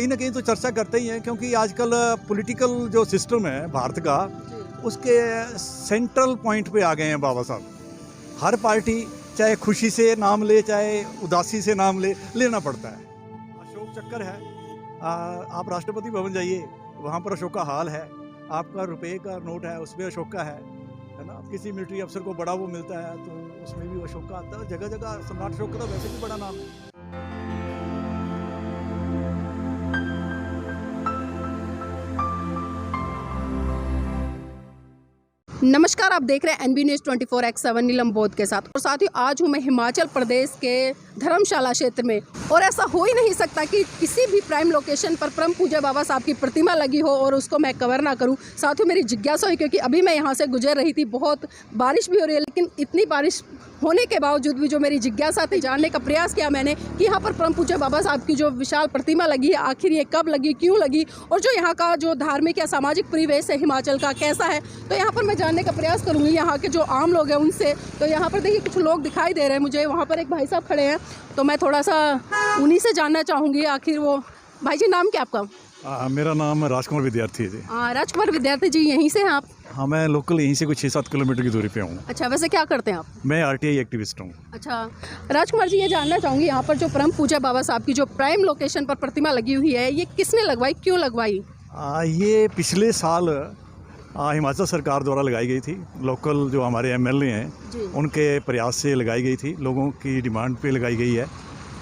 कहीं ना कहीं तो चर्चा करते ही हैं, क्योंकि आजकल पॉलिटिकल जो सिस्टम है भारत का, उसके सेंट्रल पॉइंट पे आ गए हैं बाबा साहब। हर पार्टी चाहे खुशी से नाम ले चाहे उदासी से नाम लेना पड़ता है। अशोक चक्कर है, आप राष्ट्रपति भवन जाइए, वहाँ पर अशोक का हाल है। आपका रुपए का नोट है, उसमें अशोक का है ना। किसी मिलिट्री अफसर को बड़ा वो मिलता है तो उसमें भी अशोक का आता है। जगह जगह सम्राट अशोक का तो वैसे भी बड़ा नाम है। नमस्कार, आप देख रहे हैं एनबी न्यूज़ 24x7 नीलम बोध के साथ। और साथ ही आज हूँ मैं हिमाचल प्रदेश के धर्मशाला क्षेत्र में, और ऐसा हो ही नहीं सकता कि किसी भी प्राइम लोकेशन पर परम पूज्य बाबा साहब की प्रतिमा लगी हो और उसको मैं कवर ना करूँ। साथ ही मेरी जिज्ञासा हुई, क्योंकि अभी मैं यहाँ से गुजर रही थी, बहुत बारिश भी हो रही है, लेकिन इतनी बारिश होने के बावजूद भी जो मेरी जिज्ञासा थी, जानने का प्रयास किया मैंने कि यहाँ पर परम पूज्य बाबा साहब की जो विशाल प्रतिमा लगी है, आखिर ये कब लगी, क्यों लगी, और जो यहाँ का जो धार्मिक या सामाजिक परिवेश है हिमाचल का कैसा है, तो यहाँ पर मैं जानने का प्रयास करूँगी यहाँ के जो आम लोग हैं उनसे। तो यहाँ पर देखिए कुछ लोग दिखाई दे रहे हैं मुझे, वहाँ पर एक भाई साहब खड़े हैं, तो मैं थोड़ा सा उन्हीं से जानना चाहूँगी आखिर वो। भाई जी, नाम क्या आपका? मेरा नाम राजकुमार विद्यार्थी है जी। राजकुमार विद्यार्थी जी, यहीं से हैं आप? हाँ, मैं लोकल यहीं से कुछ 6-7 किलोमीटर की दूरी पे हूँ। अच्छा, वैसे क्या करते हैं आप? मैं आरटीआई एक्टिविस्ट हूँ। अच्छा राजकुमार जी, ये जानना चाहूँगी यहाँ पर जो परम पूज्य बाबा साहब की जो प्राइम लोकेशन पर प्रतिमा लगी हुई है, ये किसने लगवाई, क्यों लगवाई? ये पिछले साल हिमाचल सरकार द्वारा लगाई गई थी। लोकल जो हमारे एमएलए हैं उनके प्रयास से लगाई गई थी, लोगों की डिमांड पे लगाई गई है।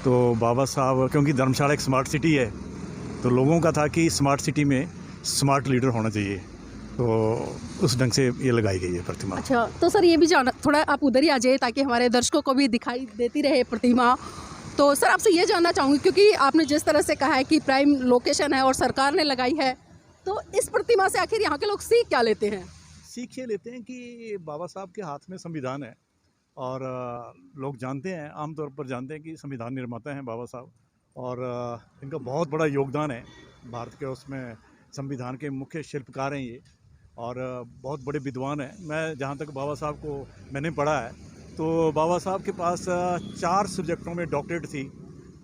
तो बाबा साहब, क्योंकि धर्मशाला एक स्मार्ट सिटी है, तो लोगों का था कि स्मार्ट सिटी में स्मार्ट लीडर होना चाहिए, तो उस ढंग से ये लगाई गई है प्रतिमा। अच्छा, तो सर ये भी जाना, थोड़ा आप उधर ही आ जाइए ताकि हमारे दर्शकों को भी दिखाई देती रहे प्रतिमा। तो सर आपसे ये जानना चाहूँगी, क्योंकि आपने जिस तरह से कहा है कि प्राइम लोकेशन है और सरकार ने लगाई है, तो इस प्रतिमा से आखिर यहाँ के लोग सीख क्या लेते हैं? सीख ये लेते हैं कि बाबा साहब के हाथ में संविधान है, और लोग जानते हैं, आमतौर पर जानते हैं कि संविधान निर्माता हैं बाबा साहब, और इनका बहुत बड़ा योगदान है भारत के उसमें। संविधान के मुख्य शिल्पकार हैं ये, और बहुत बड़े विद्वान हैं। मैं जहाँ तक बाबा साहब को मैंने पढ़ा है, तो बाबा साहब के पास 4 सब्जेक्टों में डॉक्टरेट थी,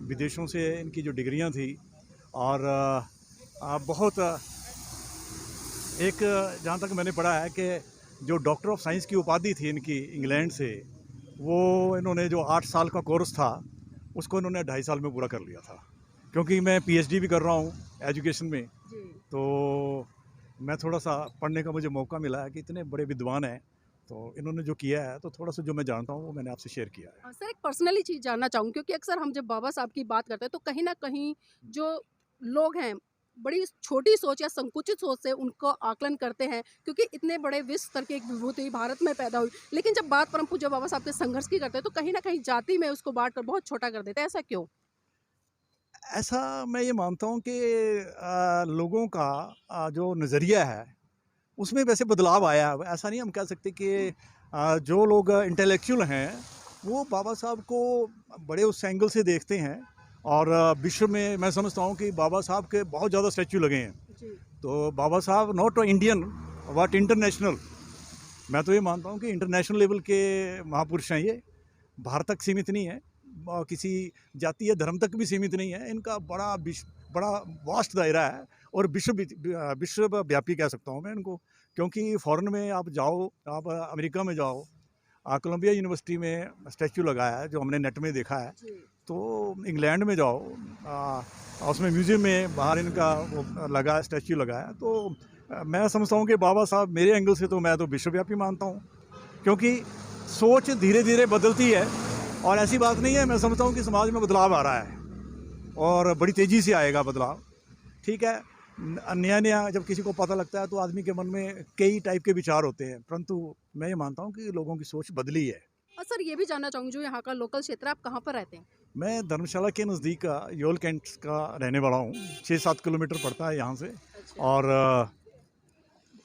विदेशों से इनकी जो डिग्रियाँ थी, और बहुत एक जहाँ तक मैंने पढ़ा है कि जो डॉक्टर ऑफ साइंस की उपाधि थी इनकी इंग्लैंड से, वो इन्होंने जो 8 साल का कोर्स था उसको इन्होंने 2.5 साल में पूरा कर लिया था। क्योंकि मैं पीएचडी भी कर रहा हूँ एजुकेशन में, तो मैं थोड़ा सा पढ़ने का मुझे मौका मिला है कि इतने बड़े विद्वान हैं, तो इन्होंने जो किया है, तो थोड़ा सा जो मैं जानता हूँ वो मैंने आपसे शेयर किया है। सर एक पर्सनली चीज़ जानना चाहूँगी, क्योंकि अक्सर हम जब बाबा साहब की बात करते हैं तो कहीं ना कहीं जो लोग हैं बड़ी छोटी सोच या संकुचित सोच से उनको आकलन करते हैं, क्योंकि इतने बड़े विश्व स्तर की एक विभूति भारत में पैदा हुई, लेकिन जब बात परम पूज्य बाबा साहब के संघर्ष की करते हैं तो कहीं ना कहीं जाति में उसको बांट कर बहुत छोटा कर देते हैं। ऐसा क्यों? ऐसा मैं ये मानता हूँ कि लोगों का जो नज़रिया है उसमें वैसे बदलाव आया है। ऐसा नहीं हम कह सकते कि जो लोग इंटेलेक्चुअल हैं वो बाबा साहब को बड़े उस एंगल से देखते हैं, और विश्व में मैं समझता हूँ कि बाबा साहब के बहुत ज़्यादा स्टैचू लगे हैं। तो बाबा साहब नॉट इंडियन बट इंटरनेशनल, मैं तो ये मानता हूँ कि इंटरनेशनल लेवल के महापुरुष हैं ये। भारत तक सीमित नहीं है, किसी जाति या धर्म तक भी सीमित नहीं है। इनका बड़ा वास्ट दायरा है, और विश्वव्यापी कह सकता हूँ मैं इनको। क्योंकि फ़ॉरेन में आप जाओ, आप अमेरिका में जाओ, कोलंबिया यूनिवर्सिटी में स्टैचू लगाया है जो हमने नेट में देखा है। तो इंग्लैंड में जाओ, उसमें म्यूज़ियम में बाहर इनका वो लगा स्टैचू लगाया। तो मैं समझता हूँ कि बाबा साहब, मेरे एंगल से तो मैं तो विश्वव्यापी मानता हूँ, क्योंकि सोच धीरे धीरे बदलती है, और ऐसी बात नहीं है। मैं समझता हूँ कि समाज में बदलाव आ रहा है और बड़ी तेज़ी से आएगा बदलाव। ठीक है, नया जब किसी को पता लगता है तो आदमी के मन में कई टाइप के विचार होते हैं, परंतु मैं ये मानता हूँ कि लोगों की सोच बदली है। और सर ये भी जानना चाहूँगी, जो यहाँ का लोकल क्षेत्र है, आप कहाँ पर रहते हैं? मैं धर्मशाला के नज़दीक का योल कैंट का रहने वाला हूँ। 6-7 किलोमीटर पड़ता है यहाँ से। अच्छा। और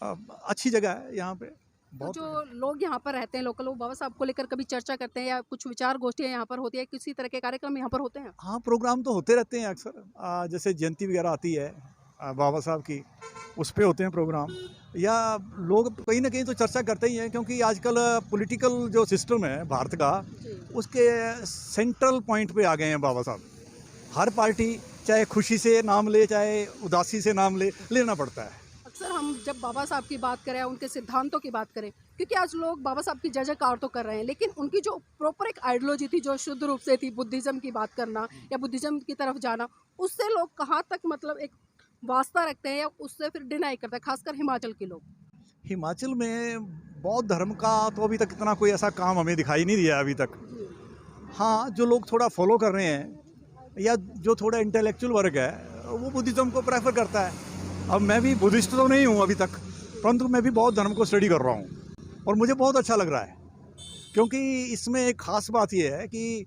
अच्छी जगह है यहाँ पे। तो जो लोग यहाँ पर रहते हैं लोकल, वो बाबा साहब को लेकर कभी चर्चा करते हैं या कुछ विचार गोष्ठियाँ यहाँ पर होती है, किसी तरह के कार्यक्रम यहाँ पर होते हैं? हाँ, प्रोग्राम तो होते रहते हैं अक्सर। जैसे जयंती वगैरह आती है बाबा साहब की, उस पे होते हैं प्रोग्राम, या लोग कहीं ना कहीं तो चर्चा करते ही हैं। क्योंकि आजकल पॉलिटिकल जो सिस्टम है भारत का, उसके सेंट्रल पॉइंट पे आ गए हैं बाबा साहब। हर पार्टी चाहे खुशी से नाम ले चाहे उदासी से नाम लेना पड़ता है। अक्सर हम जब बाबा साहब की बात करें, उनके सिद्धांतों की बात करें, क्योंकि आज लोग बाबा साहब की जय जयकार तो कर रहे हैं, लेकिन उनकी जो प्रॉपर एक आइडियोलॉजी थी, जो शुद्ध रूप से थी, बुद्धिज़्म की बात करना या बुद्धिज़्म की तरफ जाना, उससे लोग कहाँ तक मतलब एक वास्ता रखते हैं या उससे फिर डिनाई करते हैं, खासकर हिमाचल के लोग। हिमाचल में बौद्ध धर्म का तो अभी तक इतना कोई ऐसा काम हमें दिखाई नहीं दिया अभी तक। हाँ, जो लोग थोड़ा फॉलो कर रहे हैं या जो थोड़ा इंटेलेक्चुअल वर्ग है, वो बुद्धिज़्म को प्रेफर करता है। अब मैं भी बुद्धिस्ट तो नहीं हूँ अभी तक, परंतु मैं भी बौद्ध धर्म को स्टडी कर रहा हूँ और मुझे बहुत अच्छा लग रहा है, क्योंकि इसमें एक ख़ास बात ये है कि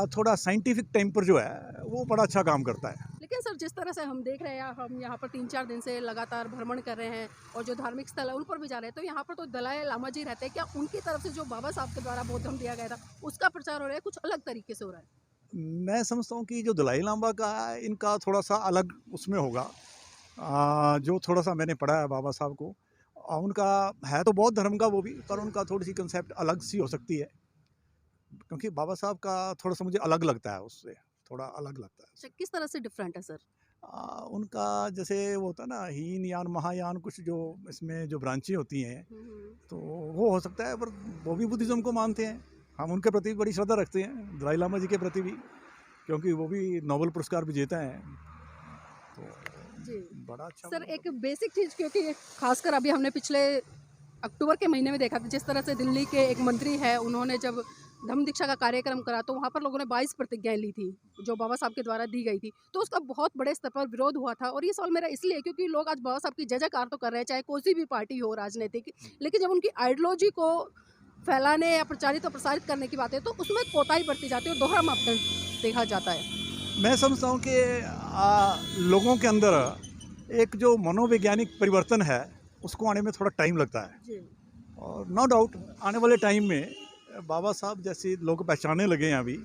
थोड़ा साइंटिफिक टेम्पर जो है वो बड़ा अच्छा काम करता है। लेकिन सर, जिस तरह से हम देख रहे हैं, हम यहाँ पर 3-4 दिन से लगातार भ्रमण कर रहे हैं और जो धार्मिक स्थल है उन पर भी जा रहे हैं, तो यहाँ पर तो दलाई लामा जी रहते हैं। क्या उनकी तरफ से जो बाबा साहब के द्वारा बौद्ध धर्म दिया गया था, उसका प्रचार हो रहा है, कुछ अलग तरीके से हो रहा है? मैं समझता हूँ कि जो दलाई लामा का है, इनका थोड़ा सा अलग उसमें होगा। जो थोड़ा सा मैंने पढ़ा है बाबा साहब को, उनका है तो बौद्ध धर्म का वो भी, पर उनका थोड़ी सी कंसेप्ट अलग सी हो सकती है, क्योंकि बाबा साहब का थोड़ा सा मुझे अलग लगता है, उससे थोड़ा अलग लगता है। अच्छा, किस तरह से डिफरेंट है सर? उनका जैसे वो होता है ना, हीन यान महायान, कुछ जो इसमें जो ब्रांचें होती हैं, तो वो हो सकता है, पर वो भी बुद्धिज़्म को मानते हैं। हम उनके प्रति बड़ी श्रद्धा रखते हैं, दलाई लामा जी के प्रति भी, क्योंकि वो भी नोबेल पुरस्कार विजेता हैं। तो जी बड़ा अच्छा सर, वो एक बेसिक चीज़, क्योंकि खासकर अभी हमने पिछले अक्टूबर के महीने में देखा था, जिस तरह से दिल्ली के एक मंत्री हैं, उन्होंने जब धम्म दीक्षा का कार्यक्रम करा, तो वहाँ पर लोगों ने 22 प्रतिज्ञाएं ली थी, जो बाबा साहब के द्वारा दी गई थी। तो उसका बहुत बड़े स्तर पर विरोध हुआ था, और ये सवाल मेरा इसलिए है क्योंकि लोग आज बाबा साहब की जय जयकार तो कर रहे हैं, चाहे कोई सी भी पार्टी हो राजनीतिक, लेकिन जब उनकी आइडियोलॉजी को फैलाने या प्रचारित और प्रसारित करने की बात है, तो उसमें कोताही बरती जाती है और दोहरा मापदंड देखा जाता है। मैं समझता हूँ कि लोगों के अंदर एक जो मनोवैज्ञानिक परिवर्तन है, उसको आने में थोड़ा टाइम लगता है। जी और नो डाउट आने वाले टाइम में बाबा साहब जैसे लोग पहचानने लगे हैं अभी,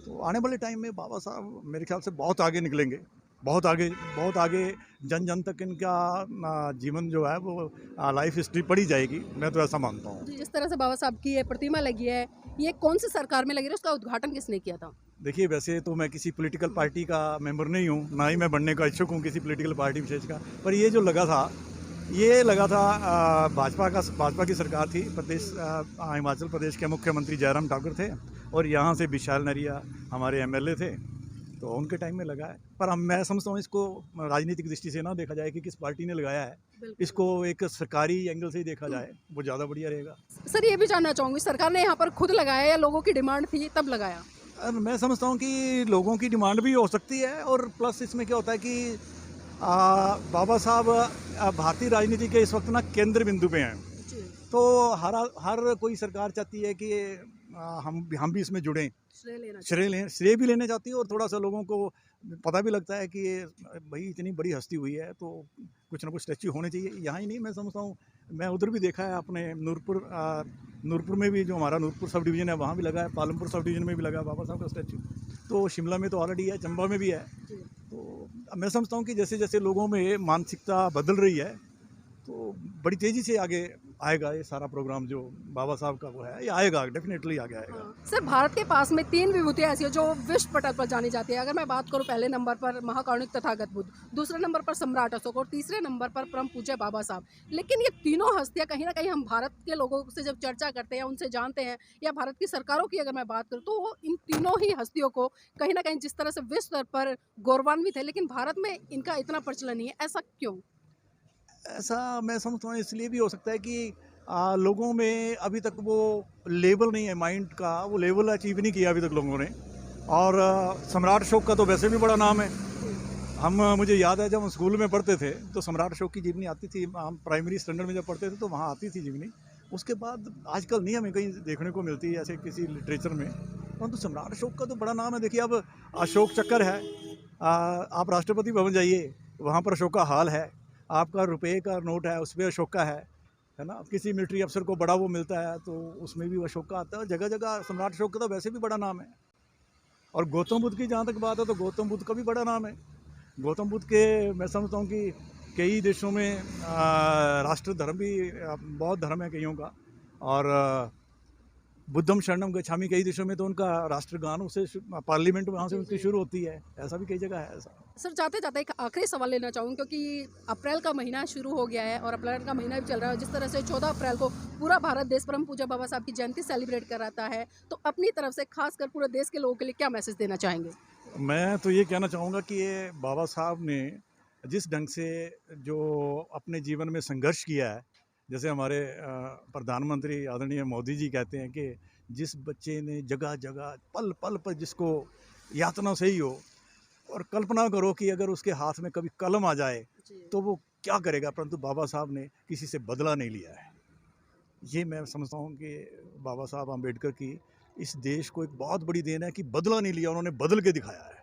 तो आने वाले टाइम में बाबा साहब मेरे ख्याल से बहुत आगे निकलेंगे, बहुत आगे, बहुत आगे। जन जन तक इनका जीवन जो है वो लाइफ हिस्ट्री पढ़ी जाएगी, मैं तो ऐसा मानता हूँ। जी, जिस तरह से बाबा साहब की ये प्रतिमा लगी है, ये कौन सी सरकार में लगी है, उसका उद्घाटन किसने किया था? देखिए, वैसे तो मैं किसी पॉलिटिकल पार्टी का मेंबर नहीं हूँ, ना ही मैं बनने का इच्छुक हूँ किसी पॉलिटिकल पार्टी विशेष का, पर ये जो लगा था, ये लगा था भाजपा की सरकार थी। हिमाचल प्रदेश के मुख्यमंत्री जयराम ठाकुर थे, और यहाँ से विशाल नरिया हमारे एमएलए थे, तो उनके टाइम में लगा है। पर मैं समझता हूँ इसको राजनीतिक दृष्टि से ना देखा जाए कि किस पार्टी ने लगाया है, इसको एक सरकारी एंगल से ही देखा जाए, वो ज़्यादा बढ़िया रहेगा। सर, ये भी जानना चाहूँगी, सरकार ने यहाँ पर खुद लगाया या लोगों की डिमांड थी तब लगाया? और मैं समझता हूँ कि लोगों की डिमांड भी हो सकती है, और प्लस इसमें क्या होता है कि बाबा साहब भारतीय राजनीति के इस वक्त ना केंद्र बिंदु पे हैं, जी, तो हर कोई सरकार चाहती है कि हम भी इसमें जुड़ें, श्रेय भी लेने चाहती है, और थोड़ा सा लोगों को पता भी लगता है कि भाई इतनी बड़ी हस्ती हुई है, तो कुछ ना कुछ स्टैच्यू होने चाहिए। यहाँ ही नहीं, मैं समझता हूँ मैं उधर भी देखा है, अपने नूरपुर में भी, जो हमारा नूरपुर सब डिवीज़न है, वहाँ भी लगा है, पालमपुर सब डिवीज़न में भी लगा है बाबा साहब का स्टैच्यू, तो शिमला में तो ऑलरेडी है, चंबा में भी है। तो मैं समझता हूँ कि जैसे जैसे लोगों में मानसिकता बदल रही है, तो बड़ी तेज़ी से आगे आएगा ये सारा प्रोग्राम जो बाबा साहब का वो है, ये आएगा, डेफिनेटली आगे आएगा। हाँ। सर, भारत के पास में 3 विभूतियाँ ऐसी हैं जो विश्व पटल पर जानी जाती है। अगर मैं बात करूँ, पहले नंबर पर महाकारुणिक तथागत बुद्ध, दूसरे नंबर पर सम्राट अशोक और तीसरे नंबर पर परम पूज्य बाबा साहब। लेकिन ये तीनों हस्तियाँ कहीं ना कहीं हम भारत के लोगों से जब चर्चा करते हैं, उनसे जानते हैं, या भारत की सरकारों की अगर मैं बात करूँ, तो वो इन तीनों ही हस्तियों को कहीं ना कहीं जिस तरह से विश्व स्तर पर गौरवान्वित है, लेकिन भारत में इनका इतना प्रचलन नहीं है, ऐसा क्यों? ऐसा मैं समझता हूँ इसलिए भी हो सकता है कि लोगों में अभी तक वो लेवल नहीं है माइंड का, वो लेवल अचीव नहीं किया अभी तक लोगों ने। और सम्राट अशोक का तो वैसे भी बड़ा नाम है। मुझे याद है जब हम स्कूल में पढ़ते थे, तो सम्राट अशोक की जीवनी आती थी, हम प्राइमरी स्टैंडर्ड में जब पढ़ते थे तो वहाँ आती थी जीवनी। उसके बाद आजकल नहीं हमें कहीं देखने को मिलती है ऐसे किसी लिटरेचर में, परंतु सम्राट अशोक का तो बड़ा नाम है। देखिए, अब अशोक चक्कर है, आप राष्ट्रपति भवन जाइए, वहाँ पर अशोक का हाल है, आपका रुपये का नोट है उस पर अशोक का है ना, किसी मिलिट्री अफसर को बड़ा वो मिलता है तो उसमें भी अशोक का आता है, जगह जगह सम्राट अशोक का तो वैसे भी बड़ा नाम है। और गौतम बुद्ध की जहाँ तक बात है, तो गौतम बुद्ध का भी बड़ा नाम है। गौतम बुद्ध के मैं समझता हूँ कि कई देशों में राष्ट्र धर्म भी बौद्ध धर्म है कईयों का, और बुद्धम शरणम गच्छामि कई देशों में तो उनका राष्ट्रगान उससे पार्लियामेंट वहाँ से उनकी शुरू होती है, ऐसा भी कई जगह है ऐसा। सर जाते जाते एक आखिरी सवाल लेना चाहूँगी, क्योंकि अप्रैल का महीना शुरू हो गया है और अप्रैल का महीना भी चल रहा है। जिस तरह से 14 अप्रैल को पूरा भारत देश परम पूज्य बाबा साहब की जयंती सेलिब्रेट कराता है, तो अपनी तरफ से खासकर पूरे देश के लोगों के लिए क्या मैसेज देना चाहेंगे? मैं तो ये कहना चाहूँगा कि ये बाबा साहब ने जिस ढंग से जो अपने जीवन में संघर्ष किया है, जैसे हमारे प्रधानमंत्री आदरणीय मोदी जी कहते हैं कि जिस बच्चे ने जगह जगह पल पल पर जिसको यातना सही हो, और कल्पना करो कि अगर उसके हाथ में कभी कलम आ जाए तो वो क्या करेगा, परंतु बाबा साहब ने किसी से बदला नहीं लिया है। ये मैं समझता हूँ कि बाबा साहब अम्बेडकर की इस देश को एक बहुत बड़ी देन है कि बदला नहीं लिया, उन्होंने बदल के दिखाया है।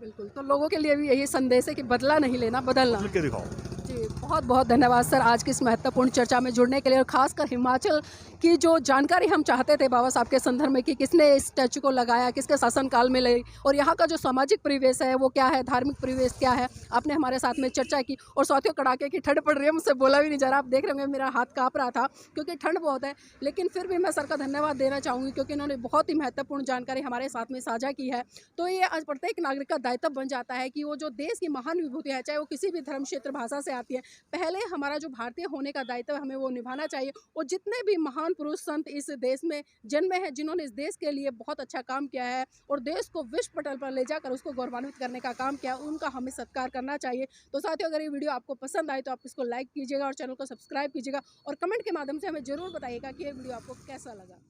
बिल्कुल, तो लोगों के लिए भी यही संदेश है कि बदला नहीं लेना, बदलना। बदल के दिखाओ। जी, बहुत बहुत धन्यवाद सर आज की इस महत्वपूर्ण चर्चा में जुड़ने के लिए, और खासकर हिमाचल की जो जानकारी हम चाहते थे बाबा साहब के संदर्भ में कि किसने इस स्टैचू को लगाया, किसके शासनकाल में लगी, और यहाँ का जो सामाजिक परिवेश है वो क्या है, धार्मिक परिवेश क्या है, आपने हमारे साथ में चर्चा की। और साथियों, कड़ाके की ठंड पड़ रही है, मुझसे बोला भी नहीं जा रहा, आप देख रहे होंगे मेरा हाथ काँप रहा था क्योंकि ठंड बहुत है। लेकिन फिर भी मैं सर का धन्यवाद देना चाहूँगी क्योंकि इन्होंने बहुत ही महत्वपूर्ण जानकारी हमारे साथ में साझा की है। तो ये आज प्रत्येक नागरिक का दायित्व बन जाता है कि वो जो देश की महान विभूति है, चाहे वो किसी भी धर्म क्षेत्र भाषा से आती है, पहले हमारा जो भारतीय होने का दायित्व हमें वो निभाना चाहिए। और जितने भी महान पुरुष संत इस देश में जन्मे हैं, जिन्होंने इस देश के लिए बहुत अच्छा काम किया है और देश को विश्व पटल पर ले जाकर उसको गौरवान्वित करने का काम किया, उनका हमें सत्कार करना चाहिए। तो साथियों, अगर ये वीडियो आपको पसंद आए तो आप इसको लाइक कीजिएगा और चैनल को सब्सक्राइब कीजिएगा, और कमेंट के माध्यम से हमें ज़रूर बताइएगा कि ये वीडियो आपको कैसा लगा।